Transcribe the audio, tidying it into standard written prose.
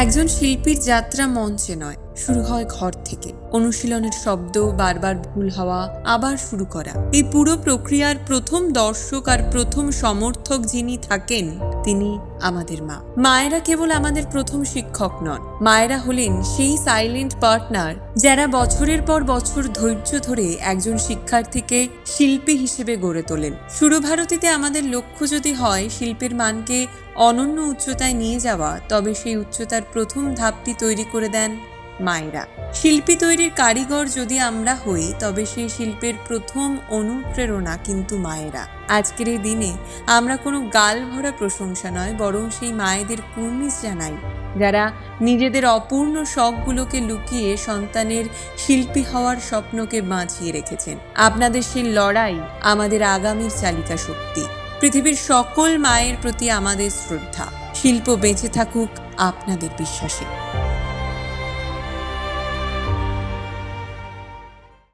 একজন শিল্পীর যাত্রা মঞ্চে নয়, শুরু হয় ঘর থেকে। অনুশীলনের শব্দ, বারবার ভুল হওয়া, আবার শুরু করা। এই পুরো প্রক্রিয়ার প্রথম দর্শক আর প্রথম সমর্থক যিনি থাকেন, তিনি আমাদের মা। মায়েরা কেবল আমাদের প্রথম শিক্ষক নন, মায়েরা হলেন সেই সাইলেন্ট পার্টনার যারা বছরের পর বছর ধৈর্য ধরে একজন শিক্ষার্থীকে শিল্পী হিসেবে গড়ে তোলেন। সুরভারতীতে আমাদের লক্ষ্য যদি হয় শিল্পের মানকে অনন্য উচ্চতায় নিয়ে যাওয়া, তবে সেই উচ্চতার প্রথম ধাপটি তৈরি করে দেন মায়েরা। শিল্পী তৈরির কারিগর যদি আমরা হই, তবে সেই শিল্পের প্রথম অনুপ্রেরণা কিন্তু মায়েরা। আজকের এই দিনে আমরা কোনো গাল ভরা প্রশংসা নয়, বরং সেই মায়েদের কুর্নিশ জানাই যারা নিজেদের অপূর্ণ শখগুলোকে লুকিয়ে সন্তানের শিল্পী হওয়ার স্বপ্নকে বাঁচিয়ে রেখেছেন। আপনাদের সেই লড়াই আমাদের আগামীর চালিকা শক্তি। পৃথিবীর সকল মায়ের প্রতি আমাদের শ্রদ্ধা। শিল্প বেঁচে থাকুক আপনাদের বিশ্বাসে।